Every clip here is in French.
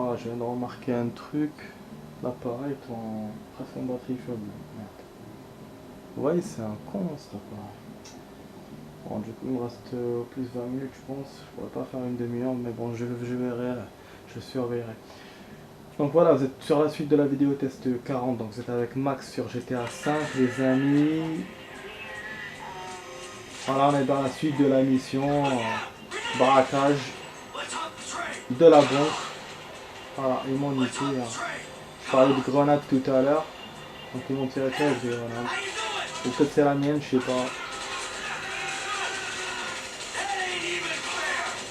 Ah, je viens de remarquer un truc. L'appareil est presque en batterie faible. Merde. Vous voyez, c'est un con cet appareil. Bon, du coup, il me reste plus 20 minutes, je pense. Je pourrais pas faire une demi-heure, mais bon, je verrai, je surveillerai. Donc voilà, vous êtes sur la suite de la vidéo test 40. Donc vous êtes avec Max sur GTA 5, les amis. Voilà, on est dans la suite de la mission. Braquage de la banque. Voilà, ils m'ont niqué. Je parlais de grenades tout à l'heure. Donc ils m'ont tiré dessus avec des grenades. Ou peut-être c'est la mienne, je sais pas.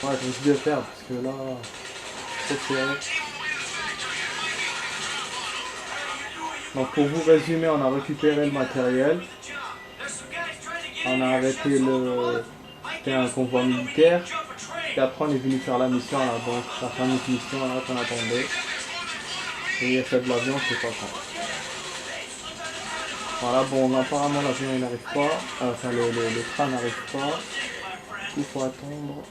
Ouais, je me suis dit de faire parce que là, c'est serré. Donc pour vous résumer, on a récupéré le matériel. On a arrêté le... C'était un convoi militaire. Et après on est venu faire la mission à la banque. La fameuse mission là qu'on attendait. Et il y a fait de l'avion, je sais pas quand. Voilà, bon, apparemment l'avion il n'arrive pas. Enfin, le train n'arrive pas. Il faut attendre.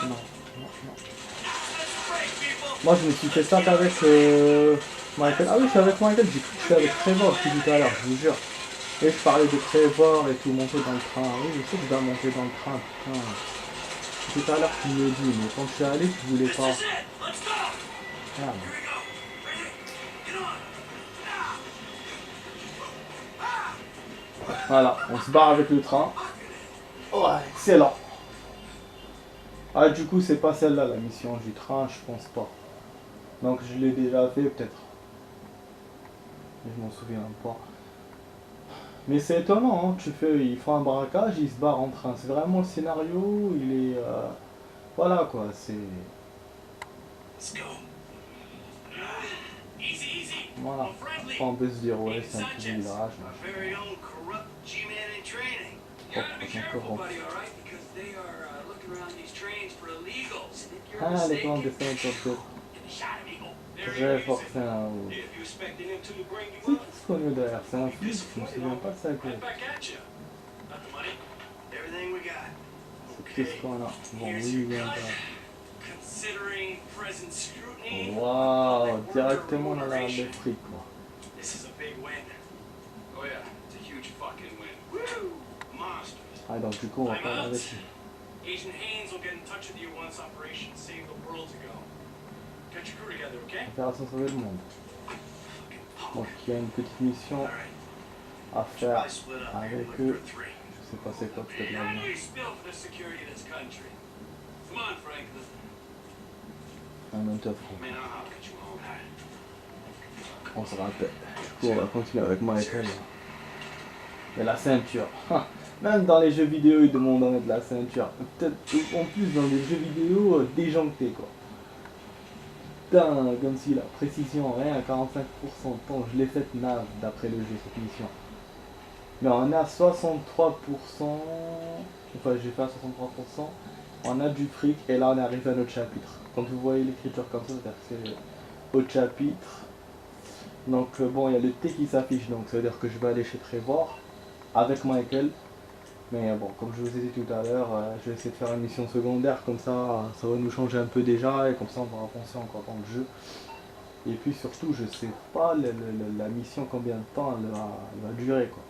Non, non, non. Moi je me suis fait ça qu'avec Michael. Ah oui, c'est avec Michael, j'ai cru que c'était avec Trevor depuis tout à l'heure, je vous jure. Et je parlais de Trevor et tout, monter dans le train. Oui, je sais que je dois monter dans le train, putain. Tout à l'heure tu me le dis, mais quand je suis allé, tu voulais pas. Ah, voilà, on se barre avec le train. Ouais, excellent. Ah, du coup, c'est pas celle-là la mission du train, je pense pas. Donc je l'ai déjà fait peut-être. Je m'en souviens pas. Mais c'est étonnant, hein. Ils font un braquage, ils se barrent en train. C'est vraiment le scénario, il est... voilà quoi, c'est... Voilà. Après on peut se dire, ouais, c'est un petit village. Ah, les plans de fin de très forcément. C'est qu'est-ce qu'on est derrière? C'est un flic, je me souviens pas de ça. C'est qu'est-ce qu'on a? Bon, oui, il vient pas. Waouh, directement dans la fric quoi. Ah, donc du coup on va parler avec lui. Opération sauver le monde. Donc il y a une petite mission à faire avec eux. Je sais pas c'est quoi, peut-être l'avion. Un hunter. On se rappelle. Du coup on va continuer avec Michael. Et la ceinture. Même dans les jeux vidéo ils demandent à mettre la ceinture. Peut-être en plus dans les jeux vidéo déjantés quoi. Putain, comme si la précision, rien à 45% de temps, je l'ai faite nave d'après le jeu cette mission. Mais on a 63%, enfin j'ai fait à 63%, on a du fric et là on est arrivé à notre chapitre. Quand vous voyez l'écriture comme ça, c'est au chapitre. Donc bon, il y a le T qui s'affiche, donc ça veut dire que je vais aller chez Trevor avec Michael. Mais bon, comme je vous ai dit tout à l'heure, je vais essayer de faire une mission secondaire, comme ça va nous changer un peu déjà, et comme ça on va avancer encore dans le jeu. Et puis surtout, je sais pas la mission combien de temps elle va durer quoi.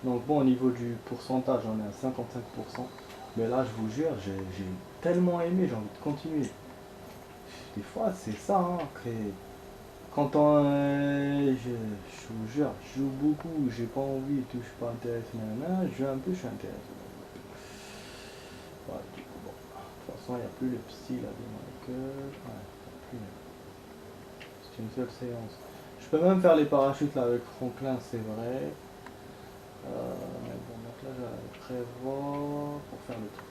Donc bon, au niveau du pourcentage, on est à 55%. Mais là, je vous jure, j'ai tellement aimé, j'ai envie de continuer. Des fois, c'est ça, hein, quand on... je vous jure, je joue beaucoup, j'ai pas envie, tout, je suis pas intéressé, je joue un peu, je suis intéressé. Ouais, du coup, bon. De toute façon, il n'y a plus le psy là, ouais, c'est une seule séance. Je peux même faire les parachutes là avec Franklin, c'est vrai. Mais bon, donc là, j'ai prévoir pour faire le truc.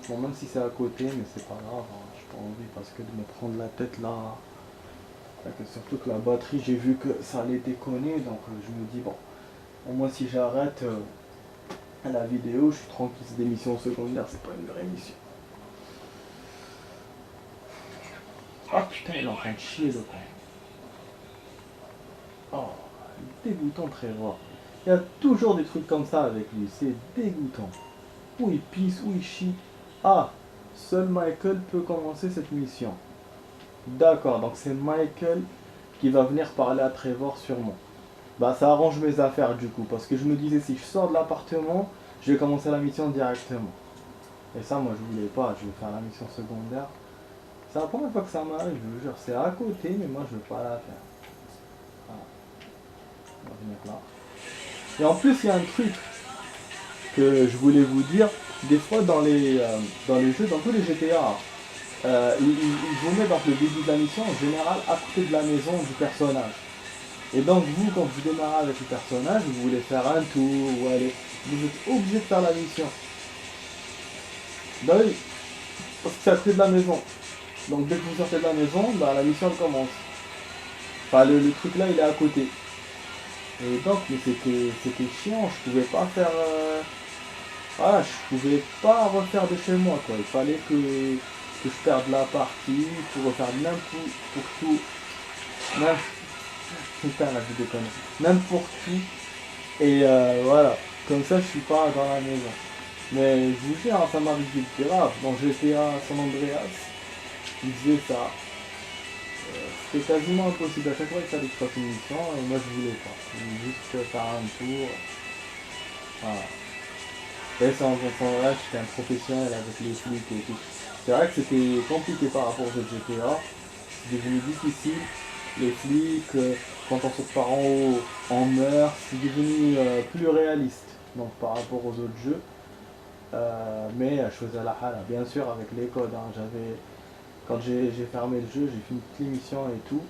Bon, même si c'est à côté, mais c'est pas grave, hein, j'ai pas envie parce que de me prendre la tête là. Surtout que la batterie, j'ai vu que ça allait déconner, donc je me dis, bon, au moins si j'arrête la vidéo, je suis tranquille, c'est des missions secondaires, c'est pas une vraie mission. Ah putain, il est en train de chier le con. Oh, dégoûtant Trevor. Il y a toujours des trucs comme ça avec lui, c'est dégoûtant. Où il pisse, où il chie. Ah, seul Michael peut commencer cette mission. D'accord, donc c'est Michael qui va venir parler à Trevor sûrement. Bah ça arrange mes affaires du coup, parce que je me disais si je sors de l'appartement, je vais commencer la mission directement. Et ça moi je voulais pas, je vais faire la mission secondaire. C'est la première fois que ça m'arrive, je vous jure, c'est à côté, mais moi je veux pas la faire. Voilà. On va venir là. Et en plus il y a un truc que je voulais vous dire, des fois dans les jeux, dans tous les GTA, ils vous mettent dans le début de la mission en général à côté de la maison du personnage. Et donc vous, quand vous démarrez avec le personnage, vous voulez faire un tour ou aller, vous êtes obligé de faire la mission. Bah oui, parce que c'est à côté de la maison. Donc dès que vous sortez de la maison, bah, la mission elle commence. Enfin le truc là il est à côté. Et donc mais c'était chiant, je pouvais pas faire. Voilà, je pouvais pas refaire de chez moi quoi. Il fallait que je perde la partie pour refaire n'importe pour tout. Putain là je déconne. Même pour tout. Et voilà. Comme ça je suis pas dans la maison. Mais je vous jure, hein, ça m'arrive grave. Dans GTA San Andreas, il faisait ça. C'était quasiment impossible. À chaque fois il fallait que je fasse une mission et moi je voulais pas. Je voulais juste faire un tour. Voilà. Et ça en faisant là, j'étais un professionnel avec les flics et tout. C'est vrai que c'était compliqué par rapport aux autres GTA. C'est devenu difficile. Les flics, quand on saute par en haut, on meurt. C'est devenu plus réaliste. Donc par rapport aux autres jeux. Mais je faisais la hala, bien sûr avec les codes. Hein. Quand j'ai fermé le jeu, j'ai fini toutes les missions et tout.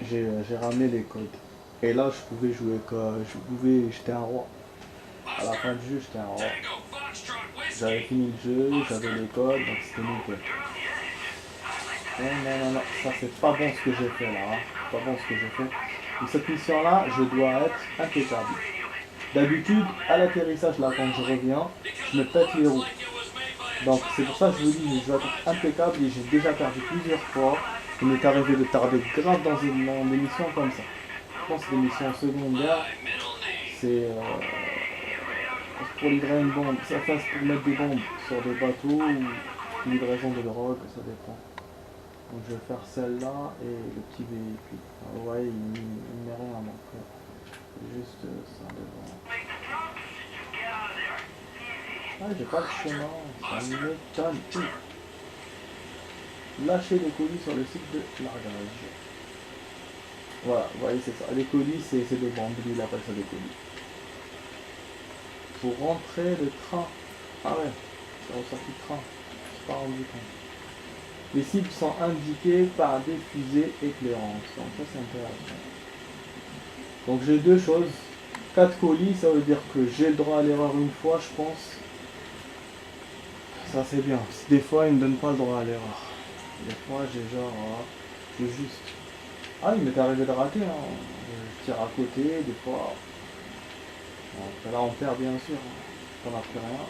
J'ai ramené les codes. Et là, je pouvais jouer comme. J'étais un roi. À la fin du jeu, j'étais un roi. J'avais fini le jeu, j'avais les codes, donc c'était nickel. Non, ça c'est pas bon ce que j'ai fait là. Hein. C'est pas bon ce que j'ai fait. Et cette mission-là, je dois être impeccable. D'habitude, à l'atterrissage, là, quand je reviens, je me pète les roues. Donc c'est pour ça que je vous dis, je dois être impeccable et j'ai déjà perdu plusieurs fois. Il m'est arrivé de tarder grave dans des missions comme ça. Je pense que des missions secondaires, c'est pour livrer une bombe. Ça fasse pour mettre des bombes sur des bateaux ou livraison de drogue, ça dépend. Donc je vais faire celle-là et le petit véhicule. Ah ouais, il met rien donc juste ça devant. Ah j'ai pas le chemin, ça m'étonne. Lâcher les colis sur le site de largage. Voilà, vous voyez c'est ça. Les colis c'est des bombes, lui il appelle ça des colis. Pour rentrer le train. Ah ouais, c'est au sortie de train. Je suis pas rendu compte. Les cibles sont indiquées par des fusées éclairantes. Donc ça c'est intéressant. Donc j'ai deux choses. 4 colis, ça veut dire que j'ai le droit à l'erreur une fois, je pense. Ça c'est bien. Des fois ils me donnent pas le droit à l'erreur. Des fois j'ai genre. C'est juste. Ah il m'est arrivé de rater. Hein. Je tire à côté, des fois. Donc là on perd bien sûr. On n'a plus rien.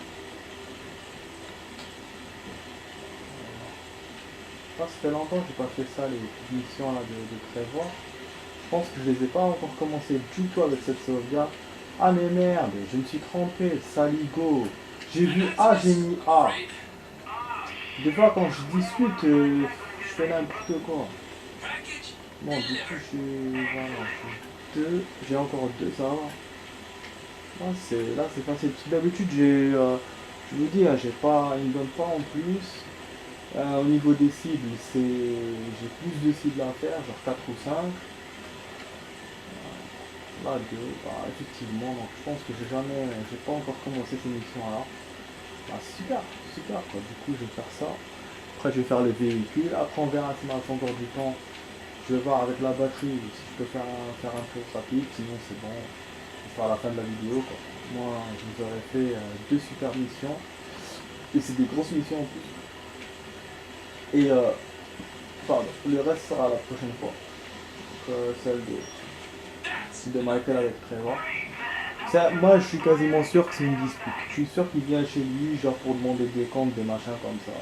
Ça fait longtemps que j'ai pas fait ça, les missions là de Trevor. Je pense que je les ai pas encore commencé du tout avec cette sauvegarde. Ah mais merde, je me suis trompé, saligo. J'ai vu A, j'ai mis A. Des fois quand je discute, je fais n'importe quoi. Bon du coup voilà, j'ai deux, j'ai encore deux, ça va. Là c'est facile. D'habitude je vous dis, hein, j'ai pas, il me donne pas en plus. Au niveau des cibles, j'ai plus de cibles à faire, genre 4 ou 5. Là, 2, bah, effectivement, donc je pense que j'ai pas encore commencé ces missions-là. Bah, super, super, quoi. Du coup, je vais faire ça. Après, je vais faire le véhicule. Après, on verra si on a encore du temps. Je vais voir avec la batterie si je peux faire un tour rapide. Sinon, c'est bon. Ce sera à la fin de la vidéo, quoi. Moi, je vous aurais fait 2 super missions. Et c'est des grosses missions en plus. Et pardon, le reste sera la prochaine fois. Celle de Michael avec Trevor. Moi je suis quasiment sûr que c'est une dispute. Je suis sûr qu'il vient chez lui genre pour demander des comptes, des machins comme ça.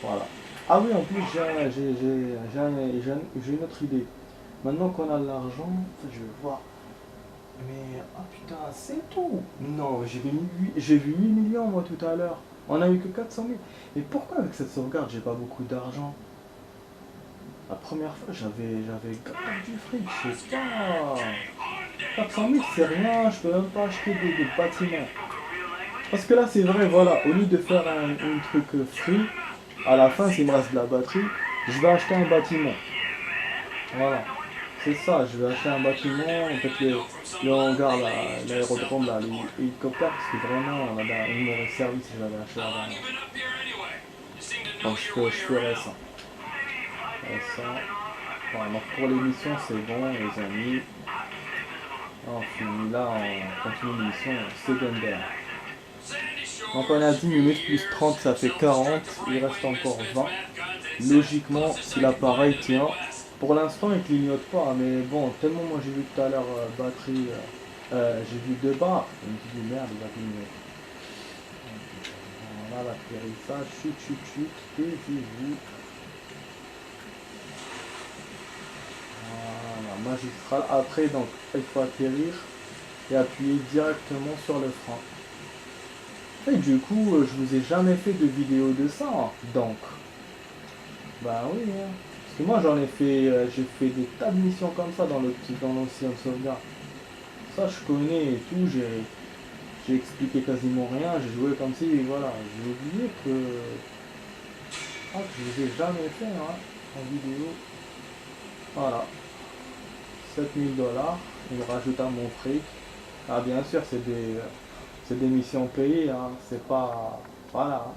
Voilà. Ah oui en plus j'ai une autre idée. Maintenant qu'on a de l'argent, je vais voir. Mais ah putain c'est tout. Non j'ai vu 8 millions moi tout à l'heure. On a eu que 400 000. Et pourquoi avec cette sauvegarde, j'ai pas beaucoup d'argent? La première fois, j'avais grave du fric, je sais pas. 400 000, c'est rien, je peux même pas acheter des bâtiments. Parce que là, c'est vrai, voilà, au lieu de faire un truc free, à la fin, s'il me reste de la batterie, je vais acheter un bâtiment. Voilà. C'est ça, je vais acheter un bâtiment, peut-être le hangar, l'aérodrome, là, les hélicoptères, parce que vraiment, on a un numéro de service, je l'avais acheté avant. Donc je ferai ça. Et ça. Voilà, donc pour l'émission, c'est bon, les amis. On finit là, on continue l'émission secondaire. Donc on a 10 minutes plus 30, ça fait 40, il reste encore 20. Logiquement, si l'appareil tient, pour l'instant il clignote pas, mais bon, tellement moi j'ai vu tout à l'heure batterie, j'ai vu 2 barres, je me suis dit merde, il va clignoter. Voilà l'atterrissage, chut, taisez-vous. Voilà, magistral. Après, donc, il faut atterrir et appuyer directement sur le frein. Et du coup, je vous ai jamais fait de vidéo de ça, hein. Donc, bah oui, hein. Parce que moi j'en ai fait, j'ai fait des tas de missions comme ça dans l'ancien sauvegarde. Ça je connais et tout, j'ai expliqué quasiment rien, j'ai joué comme si, voilà, j'ai oublié que je vous ai jamais fait hein, en vidéo. Voilà, 7 000 $, il rajoute à mon fric. Ah bien sûr c'est des missions payées, hein, c'est pas, voilà.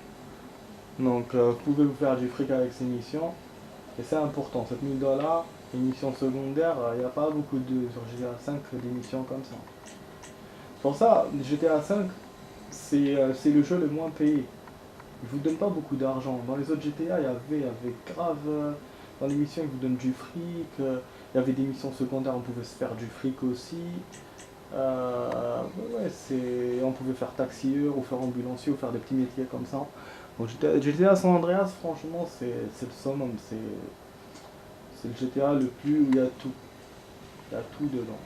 Donc vous pouvez vous faire du fric avec ces missions. Et c'est important, 7 000 $, émission secondaire, il n'y a pas beaucoup sur GTA 5 des missions comme ça. Pour ça, GTA 5, c'est le jeu le moins payé. Il vous donne pas beaucoup d'argent. Dans les autres GTA, il y avait grave. Dans les missions, ils vous donnent du fric. Il y avait des missions secondaires, on pouvait se faire du fric aussi. On pouvait faire taxieur ou faire ambulancier ou faire des petits métiers comme ça. Donc GTA San Andreas, franchement, c'est le summum. C'est le GTA le plus où il y a tout. Il y a tout dedans.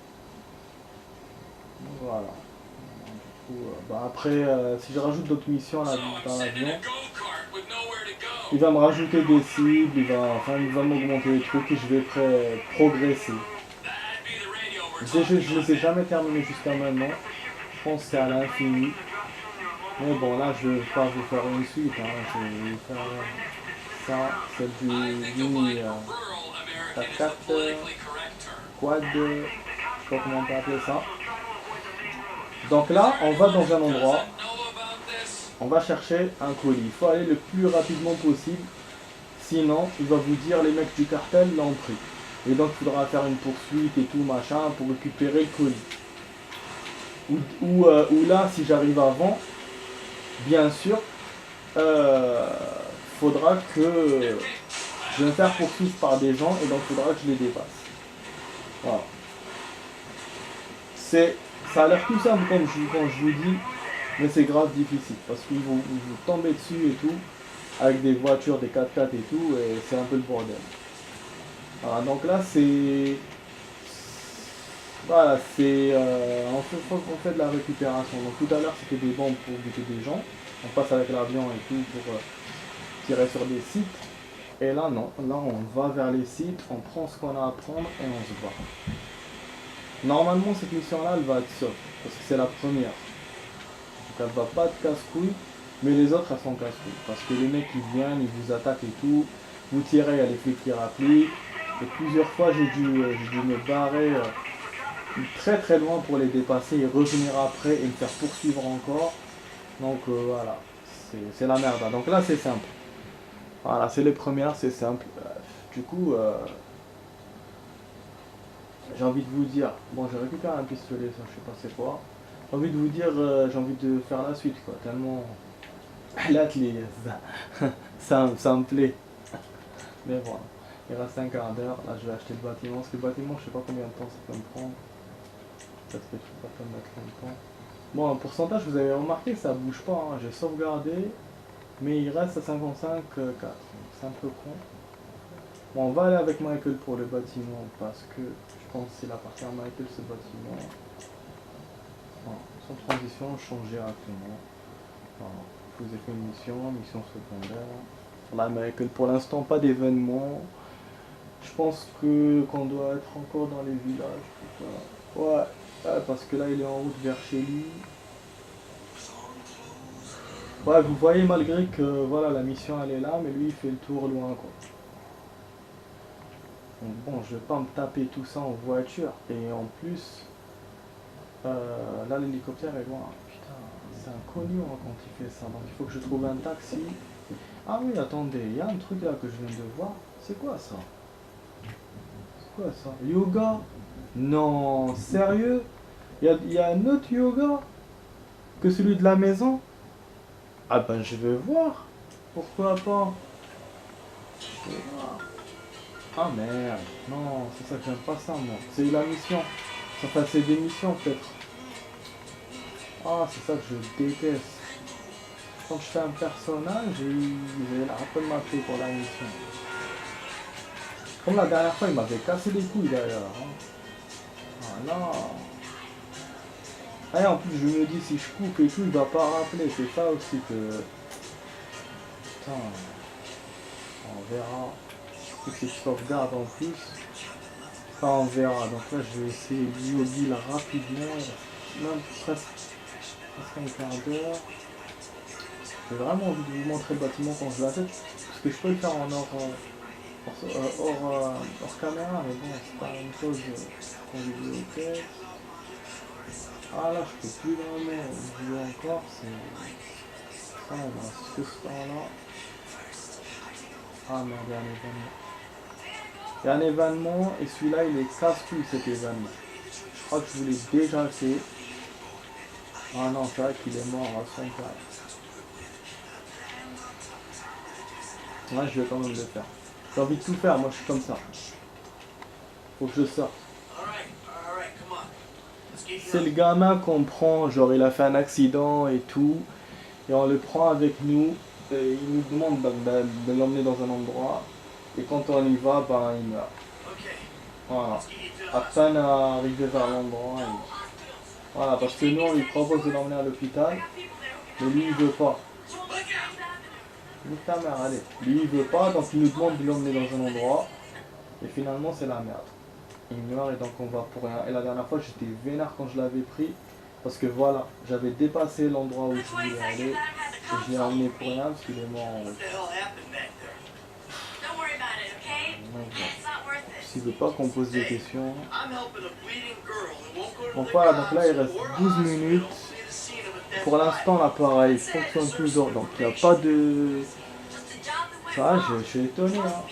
Voilà. Du coup, après, si je rajoute d'autres missions dans l'avion, il va me rajouter des cibles, il va m'augmenter les trucs et je vais progresser. Je ne les ai jamais terminés jusqu'à maintenant. Je pense que c'est à l'infini. Mais bon, là, je ne vais pas vous faire une suite. Hein. Je vais vous faire ça, celle du 4 quad, je sais pas comment on peut appeler ça. Donc là, on va dans un endroit, on va chercher un colis. Il faut aller le plus rapidement possible, sinon il va vous dire les mecs du cartel l'ont pris. Et donc il faudra faire une poursuite et tout machin pour récupérer le colis. Ou là, si j'arrive avant, bien sûr, faudra que je vais me faire poursuivre par des gens et donc il faudra que je les dépasse. Voilà. Ça a l'air tout simple quand je vous dis, mais c'est grave difficile parce qu'ils vont vous tomber dessus et tout, avec des voitures, des 4x4 et tout, et c'est un peu le bordel. Voilà, donc là c'est. Voilà, on fait de la récupération. Donc tout à l'heure c'était des bombes pour buter des gens, on passe avec l'avion et tout pour tirer sur des sites. Et là non, là on va vers les sites, on prend ce qu'on a à prendre et on se bat. Normalement cette mission là elle va être soft, parce que c'est la première. Donc elle va pas de casse-couille, mais les autres elles sont casse-couille. Parce que les mecs ils viennent, ils vous attaquent et tout, vous tirez, il y a les flics qui rapplient. Et plusieurs fois j'ai dû me barrer très très loin pour les dépasser et revenir après et me faire poursuivre encore. Donc voilà, c'est la merde. Donc là c'est simple. Voilà, c'est les premières, c'est simple. Du coup, j'ai envie de vous dire, bon j'ai récupéré un pistolet, ça je sais pas c'est quoi. J'ai envie de vous dire, j'ai envie de faire la suite quoi, tellement l'atelier, ça me plaît. Mais voilà, il reste un quart d'heure, là je vais acheter le bâtiment, parce que le bâtiment je sais pas combien de temps ça peut me prendre. Peut-être que je peux pas me mettre longtemps. Bon, en pourcentage vous avez remarqué ça bouge pas, hein. J'ai sauvegardé, mais il reste à 55,4, c'est un peu con. Bon, on va aller avec Michael pour le bâtiment parce que je pense que c'est la partie à Michael ce bâtiment. Voilà. Sans transition, changer directement. Voilà. vous avez fait une mission secondaire. Là, mais que pour l'instant, pas d'événement. Je pense qu'on doit être encore dans les villages. Tout ça. Ouais, parce que là, il est en route vers chez lui. Ouais, vous voyez, malgré que voilà, la mission elle est là, mais lui il fait le tour loin quoi. Donc bon, je vais pas me taper tout ça en voiture. Et en plus, là l'hélicoptère est loin. Putain, c'est inconnu hein, quand il fait ça. Donc il faut que je trouve un taxi. Ah oui, attendez, il y a un truc là que je viens de voir. C'est quoi ça? C'est quoi ça? Yoga? Non, sérieux? Il y a un autre yoga que celui de la maison? Ah ben je vais voir. Pourquoi pas? Je vais voir. Ah merde. Non, c'est ça que j'aime pas ça moi. C'est la mission. Enfin c'est des missions peut-être. Ah c'est ça que je déteste. Quand je fais un personnage, il a un peu de m'appeler pour la mission. Comme la dernière fois il m'avait cassé les couilles d'ailleurs. Hein. Voilà. Et en plus je me dis si je coupe et tout il va pas rappeler. C'est ça aussi que... Putain. On verra. Et que je sauvegarde en plus. Enfin on verra. Donc là je vais essayer de yogi là rapidement. Même presque un quart d'heure. J'ai vraiment envie de vous montrer le bâtiment quand je l'achète. Parce que je peux le faire en hors caméra. Mais bon c'est pas la même chose qu'en vidéo. Ah là je peux plus vraiment jouer encore. C'est... Ça on a ce temps-là. Ah merde, il y a un événement. Il y a un événement et celui-là il est casse-couille cet événement. Je crois que je vous l'ai déjà fait. Ah non, c'est vrai qu'il est mort à son cas. Ouais, je vais quand même le faire. J'ai envie de tout faire, moi je suis comme ça. Faut que je sorte. C'est le gamin qu'on prend, genre il a fait un accident et tout. Et on le prend avec nous. Et il nous demande de l'emmener dans un endroit. Et quand on y va, ben il meurt. Voilà. À peine arrivé vers l'endroit. Voilà, parce que nous on lui propose de l'emmener à l'hôpital. Mais lui il veut pas. Nique ta mère, allez. Lui il veut pas, donc il nous demande de l'emmener dans un endroit. Et finalement c'est la merde. Il meurt et donc on va pour rien. Et la dernière fois j'étais vénère quand je l'avais pris. Parce que voilà, j'avais dépassé l'endroit où je voulais aller. Et je l'ai emmené pour rien parce qu'il est mort en route. S'il veut pas qu'on pose des questions. Bon voilà, donc là il reste 12 minutes. Pour l'instant l'appareil fonctionne toujours, donc il n'y a pas de... Ça, je suis étonné. Hein.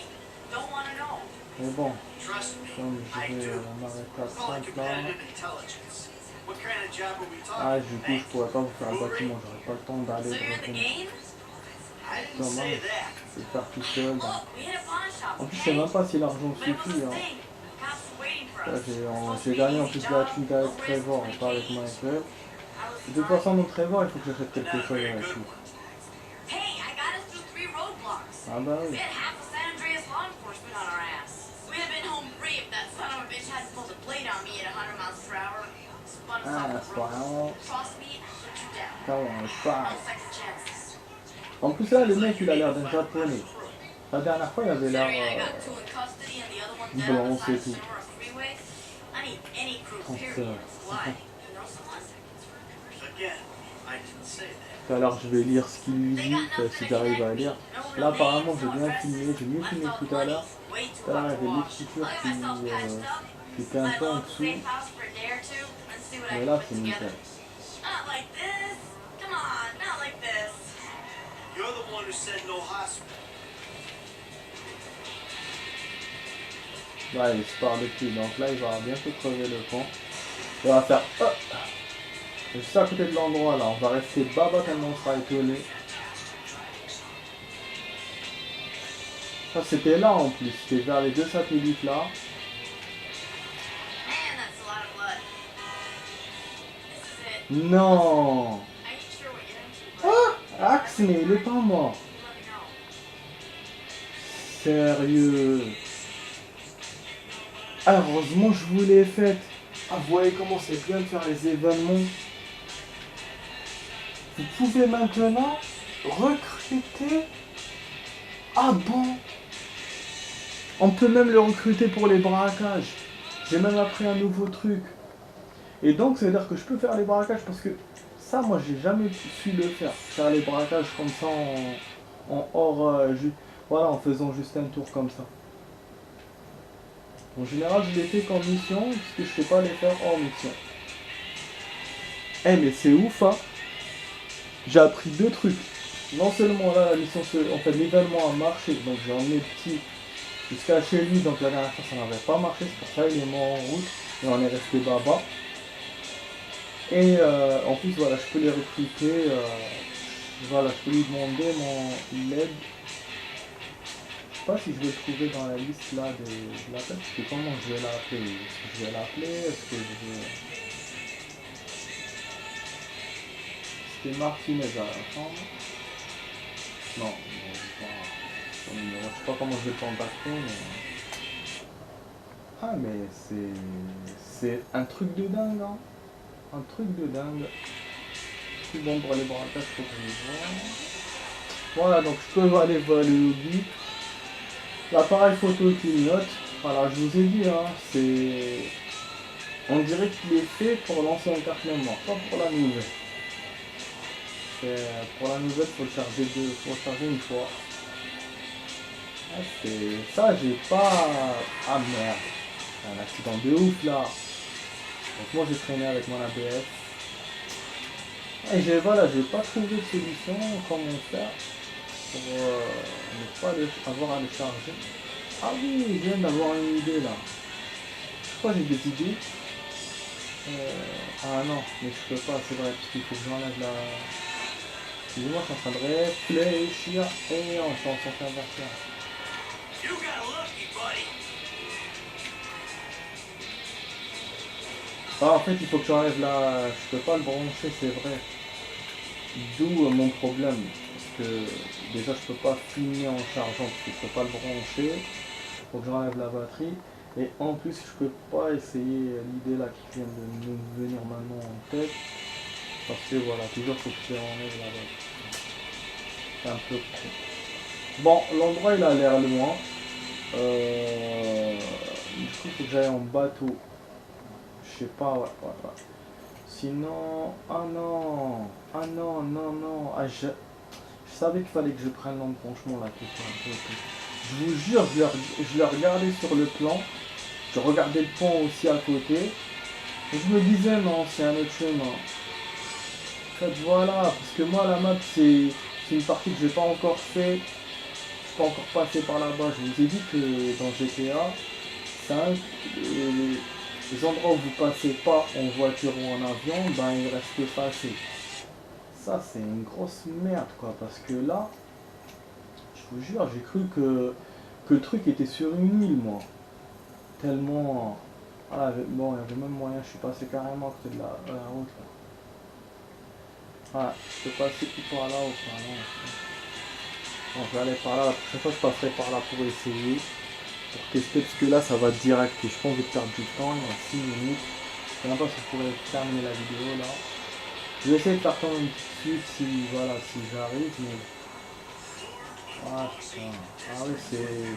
Mais bon, comme je vais m'arrêter à 30 là. Ah, du coup, je pourrais pas vous faire le bâtiment, j'aurais pas le temps d'aller de retourner. Dommage, je vais faire tout seul. Donc. En plus, je sais même pas si l'argent suffit. Hein. J'ai gagné en plus la thune avec Trevor et pas avec Michael. De toute façon, mon Trevor, il faut que j'achète quelque chose avec lui. Ah bah oui. Ah, c'est pas grave. En plus là, le mec, il a l'air d'un japonais. La dernière fois, il avait l'air blanc, c'est tout. Tout à l'heure, je vais lire ce qu'il lui dit, si j'arrive à lire. Là, apparemment, j'ai bien filmé, j'ai mieux filmé tout à l'heure. Tout à l'heure, il y avait l'écriture qui était un peu en dessous. Mais là, c'est nickel. Là, il se part depuis, donc là, il va bientôt crever le pont. Il va faire... Oh, juste à côté de l'endroit, là, on va rester baba tellement on sera étonné. Ça, c'était là, en plus. C'était vers les deux satellites, là. Non. Ah, Axe, mais il est pas mort. Sérieux. Ah, heureusement je vous l'ai faite. Ah, vous voyez comment c'est bien de faire les événements. Vous pouvez maintenant Recruter? Ah bon? On peut même le recruter pour les braquages. J'ai même appris un nouveau truc. Et donc, ça veut dire que je peux faire les braquages parce que ça, moi, j'ai jamais su le faire. Faire les braquages comme ça en hors... voilà, en faisant juste un tour comme ça. En général, je les fais qu'en mission, parce que je sais pas les faire hors mission. Eh, mais c'est ouf, hein. J'ai appris deux trucs. Non seulement là, la mission, en fait, l'événement a marché, donc j'ai emmené petit jusqu'à chez lui, donc la dernière fois ça n'avait pas marché, c'est pour ça il est mort en route, et on est resté bas-bas. Et en plus, voilà, je peux les recruter, voilà, je peux lui demander mon aide. Je sais pas si je vais le trouver dans la liste là de l'appel, parce que comment je vais l'appeler? Est-ce que je vais l'appeler? Est-ce que je vais... C'était Martinez à la fin. Non, son numéro, je sais pas comment je vais le contacter, mais... Ah, mais c'est un truc de dingue, hein. Un truc de dingue. Tout bon pour les braquages, faut que je les vois. Voilà, donc je peux aller voir le lobby. L'appareil photo clignote. Voilà, je vous ai dit, hein, c'est... On dirait qu'il est fait pour l'ancienne carte mémoire, pas pour la nouvelle. Pour la nouvelle, faut le charger une fois. Ah, c'est... Ça, j'ai pas... Ah merde. Un accident de ouf, là. Donc moi, j'ai traîné avec mon ABS. Et voilà, j'ai pas trouvé de solution, comment faire pour ne pas avoir à le charger. Ah oui, je viens d'avoir une idée là. Pourquoi j'ai des idées? Ah non, mais je peux pas, c'est vrai, parce qu'il faut que j'enlève la... Excusez-moi, je suis en train de réfléchir et on s'en fait inverser. Ah, en fait, il faut que j'enlève la... Je peux pas le brancher, c'est vrai. D'où mon problème. Parce que déjà, je peux pas finir en chargeant, parce que je peux pas le brancher. Il faut que j'enlève la batterie. Et en plus, je peux pas essayer l'idée là qui vient de nous venir maintenant en tête. Parce que voilà, toujours faut que j'enlève la batterie. C'est un peu con. Bon, l'endroit il a l'air loin. Du coup, il faut que j'aille en bateau. Je sais pas, ouais. Sinon... Ah non. Ah, je savais qu'il fallait que je prenne l'embranchement là. Je vous jure, je l'ai regardé sur le plan. Je regardais le pont aussi à côté. Et je me disais non, c'est un autre chemin. En fait, voilà, parce que moi la map c'est une partie que j'ai pas encore fait. Je suis pas encore passé par là-bas. Je vous ai dit que dans GTA 5, les endroits où vous passez pas en voiture ou en avion, ben il reste effacé. Ça c'est une grosse merde quoi, parce que là, je vous jure, j'ai cru que le truc était sur une île moi. Tellement... Voilà, bon, il y avait même moyen, je suis passé carrément à côté de la route là. Voilà, je peux passer tout par là ou par là. Bon, je vais aller par là, la prochaine fois je passerai par là pour essayer. Pour tester, parce que là ça va direct et je pense que je vais perdre du temps, il y a 6 minutes. Je sais même pas si je pourrais terminer la vidéo là. Je vais essayer de faire quand même une petite suite si, voilà, si j'arrive, mais... Ah putain, ah oui c'est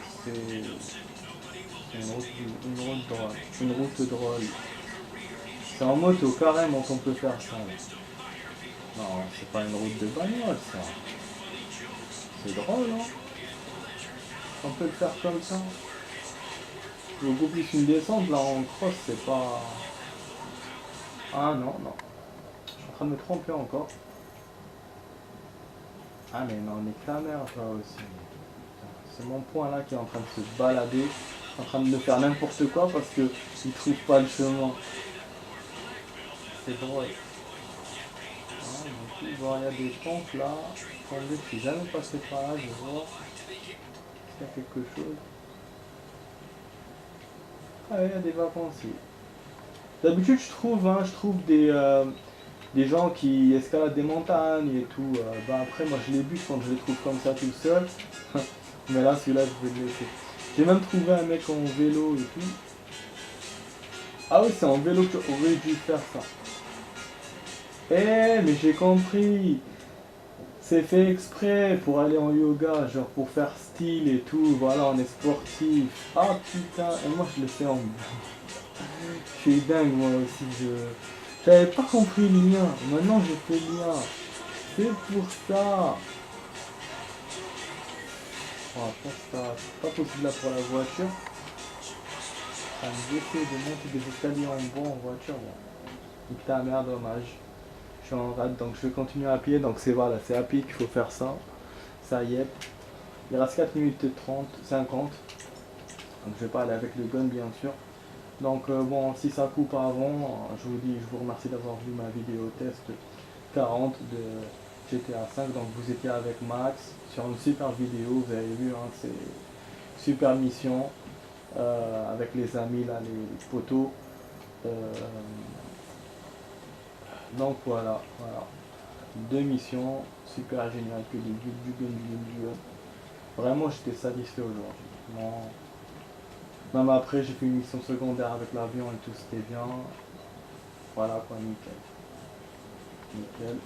une route drôle. C'est en moto carrément qu'on peut faire ça. Non, c'est pas une route de bagnole ça. C'est drôle, hein. On peut le faire comme ça. Beaucoup plus une descente là en cross, c'est pas... Ah non. Je suis en train de me tromper encore. Ah mais non, on est que la merde là aussi. C'est mon point là qui est en train de se balader, en train de me faire n'importe quoi parce que il trouve pas le chemin. C'est drôle. Ah, donc, il y a des pompes là. Je suis jamais passé par là, je vois. Est-ce qu'il y a quelque chose? Ah il y a des vacanciers. D'habitude je trouve des gens qui escaladent des montagnes et tout. Bah après moi je les bute quand je les trouve comme ça tout seul. Mais là celui-là je vais le laisser. J'ai même trouvé un mec en vélo et tout. Ah oui c'est en vélo que j'aurais dû faire ça. Eh mais j'ai compris. C'est fait exprès pour aller en yoga, genre pour faire style et tout, voilà, on est sportif. Ah putain, et moi je le fais en... Je suis dingue moi aussi, j'avais pas compris le lien, maintenant j'ai fait le lien. C'est pour ça. Oh, c'est pas possible là pour la voiture. Ça me défait de monter des escaliers en bas en voiture. Bon. Nique ta mère, dommage. Je suis en rade, donc je vais continuer à pied. Donc c'est voilà, c'est à pied qu'il faut faire ça. Ça y est. Il reste 4 minutes 30, 50. Donc je vais pas aller avec le gun bien sûr. Donc bon, si ça coupe avant, je vous dis, je vous remercie d'avoir vu ma vidéo test 40 de GTA 5. Donc vous étiez avec Max sur une super vidéo, vous avez vu, hein, c'est super mission avec les amis là, les potos. Euh, donc voilà, voilà. Deux missions, super génial, que du gun. Vraiment j'étais satisfait aujourd'hui. Bon, même après j'ai fait une mission secondaire avec l'avion et tout, c'était bien. Voilà quoi, nickel. Nickel.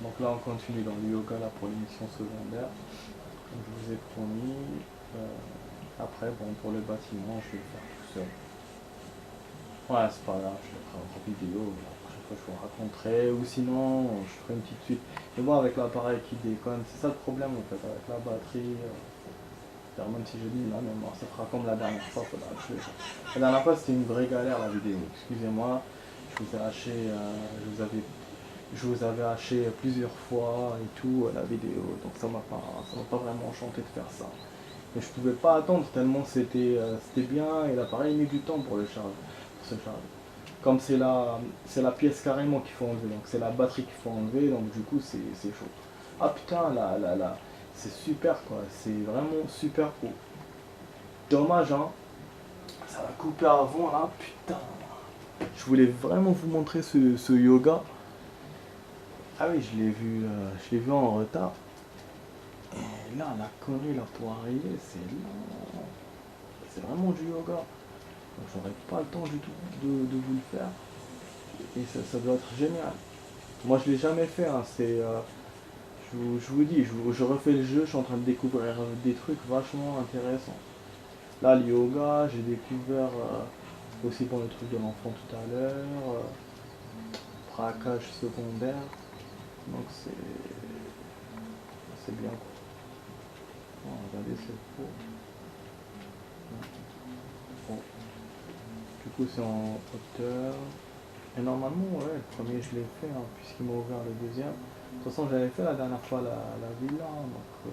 Donc là on continue dans le yoga là pour l'émission secondaire. Comme je vous ai promis. Après bon pour le bâtiment je vais le faire tout seul. Ouais c'est pas grave, je ferai une vidéo, la prochaine fois je vous raconterai, ou sinon je ferai une petite suite. Mais bon avec l'appareil qui déconne, c'est ça le problème en fait, avec la batterie. Même si je dis la mémoire, ça fera comme la dernière fois. La dernière fois c'était une vraie galère la vidéo, excusez-moi, je vous ai haché, je vous avais haché plusieurs fois et tout la vidéo, donc ça m'a pas vraiment enchanté de faire ça. Mais je pouvais pas attendre tellement c'était bien et l'appareil met du temps pour se charger. Comme c'est la pièce carrément qu'il faut enlever, donc c'est la batterie qu'il faut enlever, donc du coup c'est chaud. Ah putain là, c'est super quoi, c'est vraiment super cool. Dommage hein, ça va couper avant là, putain. Je voulais vraiment vous montrer ce yoga. Ah oui, je l'ai vu en retard. Et là, la connerie là pour arriver, c'est lent. C'est vraiment du yoga. Donc j'aurais pas le temps du tout de vous le faire. Et ça doit être génial. Moi je l'ai jamais fait, hein. Je vous dis, je refais le jeu, je suis en train de découvrir des trucs vachement intéressants. Là le yoga, j'ai découvert aussi bon le truc de l'enfant tout à l'heure, braquage secondaire. Donc c'est bien quoi. Oh, regardez c'est beau. Bon. Du coup c'est en hauteur. Et normalement ouais, le premier je l'ai fait hein, puisqu'il m'a ouvert le deuxième. De toute façon j'avais fait la dernière fois la villa, hein, donc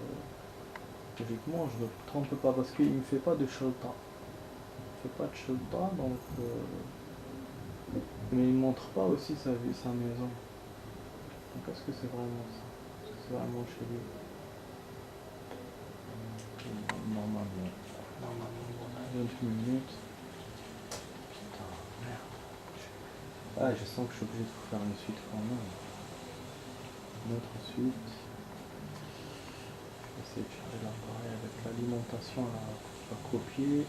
logiquement je ne me trompe pas parce qu'il ne me fait pas de shelter. Il ne fait pas de shelter donc mais il ne montre pas aussi sa maison. Donc est-ce que c'est vraiment ça? Est-ce que c'est vraiment chez lui? Normalement. Normalement on a 28 minutes. Putain, merde. Ah je sens que je suis obligé de vous faire une suite quand même. Une autre suite. Je vais essayer de changer l'appareil avec l'alimentation à copier.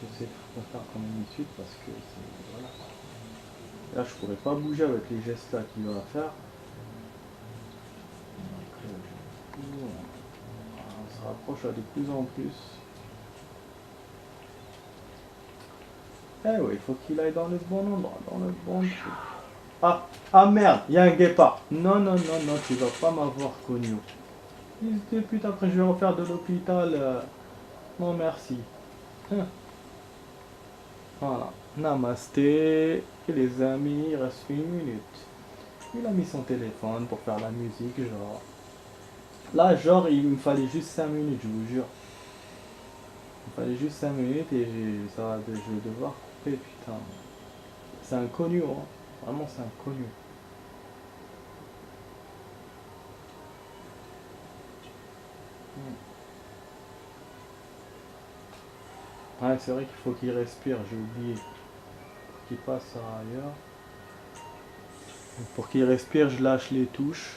J'essaie de faire comme une suite parce que c'est. Voilà. Là je pourrais pas bouger avec les gestes là qu'il va faire. Donc du coup, on se rapproche de plus en plus. Eh oui, il faut qu'il aille dans le bon endroit, dans le bon truc. Ah merde, il y a un guépard. Non, non, non, non, tu vas pas m'avoir connu. Fils de pute, après je vais refaire de l'hôpital. Non merci. Hein. Voilà. Namasté. Et les amis, il reste une minute. Il a mis son téléphone pour faire la musique, genre. Là, genre, il me fallait juste 5 minutes, je vous jure. Il me fallait juste 5 minutes et je vais devoir couper, putain. C'est inconnu, hein. Vraiment, c'est inconnu. Ouais, c'est vrai qu'il faut qu'il respire, j'ai oublié. Pour qu'il passe ailleurs. Pour qu'il respire, je lâche les touches.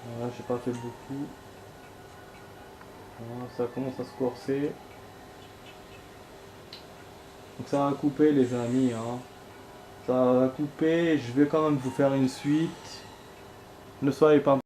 Voilà, j'ai pas fait beaucoup. Voilà, ça commence à se corser. Donc ça va couper les amis, hein. Ça va couper, je vais quand même vous faire une suite. Ne soyez pas